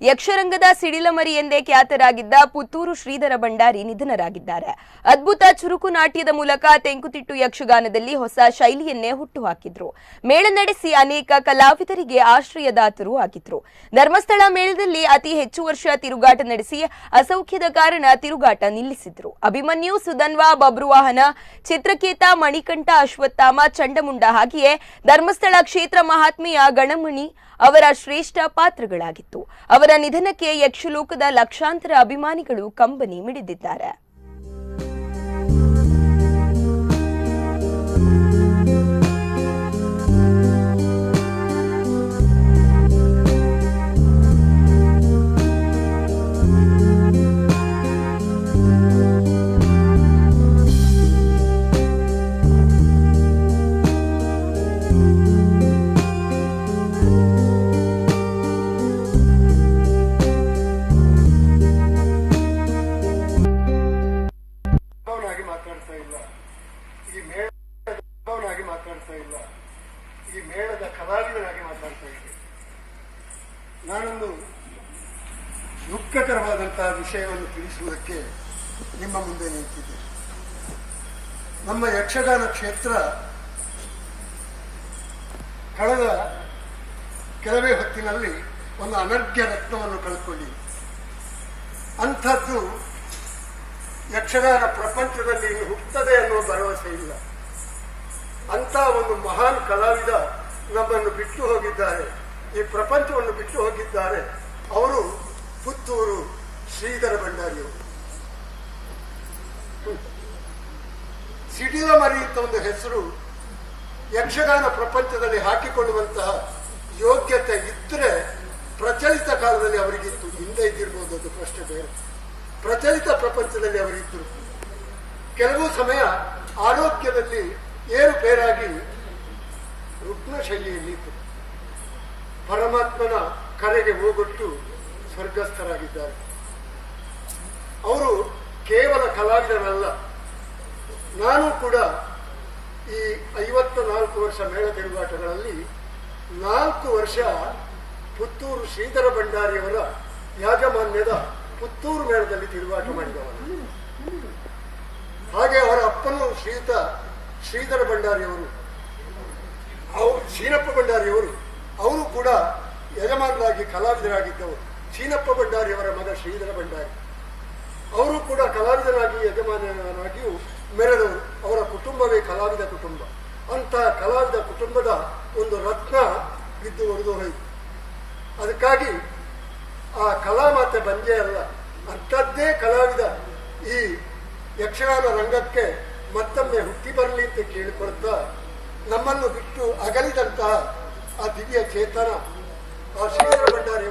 ಯಕ್ಷರಂಗದ ಸಿಡಿಲಮರಿ ಎಂದೇ ಖ್ಯಾತರಾಗಿದ್ದ ಪುತ್ತೂರು ಶ್ರೀಧರ ಭಂಡಾರಿ ನಿಧನರಾಗಿದ್ದಾರೆ. ಅದ್ಭುತ ಚುರುಕು ನಾಟ್ಯದ ಮೂಲಕ ತೆಂಕುತಿಟ್ಟು ಯಕ್ಷಗಾನದಲ್ಲಿ ಹೊಸ ಶೈಲಿಯನ್ನೇ ಹುಟ್ಟುಹಾಕಿದ್ರು. ಮೇಳ ನಡೆಸಿ ಅನೇಕ ಕಲಾವಿದರಿಗೆ ಆಶ್ರಯದಾತರು ಆಗಿದ್ರು. ಧರ್ಮಸ್ಥಳ ಮೇಳದಲ್ಲಿ ಅತಿ ಹೆಚ್ಚು ವರ್ಷ ತಿರುಗಾಟ ನಡೆಸಿ ಅಸೌಖ್ಯದ ಕಾರಣ ತಿರುಗಾಟ ನಿಲ್ಲಿಸಿದ್ರು. ಅಭಿಮನ್ಯು, ಸುಧನ್ವ, ಬಬ್ರುವಾಹನ, ಚಿತ್ರಕೇತ, ಮಣಿಕಂಠ, ಅಶ್ವತ್ಥಾಮ, ಚಂಡಮುಂಡ ಹಾಗೆಯೇ ಧರ್ಮಸ್ಥಳ ಕ್ಷೇತ್ರ ಮಹಾತ್ಮೆಯ ಗಣಮಣಿ ಅವರ ಶ್ರೇಷ್ಠ ಪಾತ್ರಗಳಾಗಿತ್ತು. ಅವರ ನಿಧನಕ್ಕೆ ಯಕ್ಷಲೋಕದ ಲಕ್ಷಾಂತರ ಅಭಿಮಾನಿಗಳು ಕಂಬನಿ ಮಿಡಿದಿದ್ದಾರೆ. ಈ ಮೇಳದ ಕಲಾವಿದನಾಗಿ ಮಾತಾಡ್ತಾ ಇದ್ದೆ. ನಾನೊಂದು ದುಃಖಕರವಾದಂತಹ ವಿಷಯವನ್ನು ತಿಳಿಸುವುದಕ್ಕೆ ನಿಮ್ಮ ಮುಂದೆ ನಿಂತಿದ್ದೆ. ನಮ್ಮ ಯಕ್ಷಗಾನ ಕ್ಷೇತ್ರ ಕಳೆದ ಕೆಲವೇ ಹೊತ್ತಿನಲ್ಲಿ ಒಂದು ಅನರ್ಘ್ಯ ರತ್ನವನ್ನು ಕಳ್ಕೊಂಡಿದೆ. ಅಂಥದ್ದು ಯಕ್ಷಗಾನ ಪ್ರಪಂಚದಲ್ಲಿ ಇನ್ನು ಹುಟ್ಟುತ್ತದೆ ಅನ್ನುವ ಭರವಸೆ ಇಲ್ಲ. ಅಂತ ಒಂದು ಮಹಾನ್ ಕಲಾವಿದ ನಮ್ಮನ್ನು ಬಿಟ್ಟು ಹೋಗಿದ್ದಾರೆ, ಈ ಪ್ರಪಂಚವನ್ನು ಬಿಟ್ಟು ಹೋಗಿದ್ದಾರೆ. ಅವರು ಪುತ್ತೂರು ಶ್ರೀಧರ ಭಂಡಾರಿಯವರು. ಸಿಡಿಲಮರಿ ಅಂತ ಒಂದು ಹೆಸರು ಯಕ್ಷಗಾನ ಪ್ರಪಂಚದಲ್ಲಿ ಹಾಕಿಕೊಳ್ಳುವಂತಹ ಯೋಗ್ಯತೆ ಇದ್ದರೆ ಪ್ರಚಲಿತ ಕಾಲದಲ್ಲಿ ಅವರಿಗಿತ್ತು. ಹಿಂದೆ ಇದ್ದಿರ್ಬೋದು, ಅದು ಪ್ರಶ್ನೆ ಬೇರೆ. ಪ್ರಚಲಿತ ಪ್ರಪಂಚದಲ್ಲಿ ಅವರಿದ್ದರು. ಕೆಲವು ಸಮಯ ಆರೋಗ್ಯದಲ್ಲಿ ಏರುಪೇರಾಗಿ ರುಗ್ಣ ಶೈಲಿಯಲ್ಲಿತ್ತು. ಪರಮಾತ್ಮನ ಕರೆಗೆ ಹೋಗೊಟ್ಟು ಸ್ವರ್ಗಸ್ಥರಾಗಿದ್ದಾರೆ. ಅವರು ಕೇವಲ ಕಲಾವಿದರಲ್ಲ. ನಾನು ಕೂಡ ಈ 54 ವರ್ಷ ಮೇಳ ತಿರುಗಾಟಗಳಲ್ಲಿ 4 ವರ್ಷ ಪುತ್ತೂರು ಶ್ರೀಧರ ಭಂಡಾರಿಯವರ ಯಾಜಮಾನ್ಯದ ಪುತ್ತೂರು ಮೇಳದಲ್ಲಿ ತಿರುಗಾಟ ಮಾಡಿದವರು. ಹಾಗೆ ಅವರ ಅಪ್ಪನು ಶ್ರೀಧರ ಭಂಡಾರಿಯವರು, ಶೀನಪ್ಪ ಭಂಡಾರಿಯವರು, ಅವರು ಕೂಡ ಯಜಮಾನರಾಗಿ ಕಲಾವಿದರಾಗಿದ್ದವರು. ಶೀನಪ್ಪ ಭಂಡಾರಿಯವರ ಮಗ ಶ್ರೀಧರ ಭಂಡಾರಿ ಅವರು ಕೂಡ ಕಲಾವಿದರಾಗಿ ಯಜಮಾನರಾಗಿಯೂ ಮೆರೆದವರು. ಅವರ ಕುಟುಂಬವೇ ಕಲಾವಿದ ಕುಟುಂಬ. ಅಂತ ಕಲಾವಿದ ಕುಟುಂಬದ ಒಂದು ರತ್ನ ಬಿದ್ದು ಒಡೆದು ಹೋಯಿತು. ಅದಕ್ಕಾಗಿ ಆ ಕಲಾಮಾತೆ ಬಂಜೆ ಅಲ್ಲ, ಅಂಥದ್ದೇ ಕಲಾವಿದ ಈ ಯಕ್ಷಗಾನ ರಂಗಕ್ಕೆ ಮತ್ತೊಮ್ಮೆ ಹುಟ್ಟಿ ಬರಲಿ ಅಂತ ಕೇಳಿಕೊಳ್ತಾ, ನಮ್ಮನ್ನು ಬಿಟ್ಟು ಅಗಲಿದಂತಹ ಆ ದಿವ್ಯ ಚೇತನ ಆ ಶ್ರೀಧರ ಭಂಡಾರಿಯವರ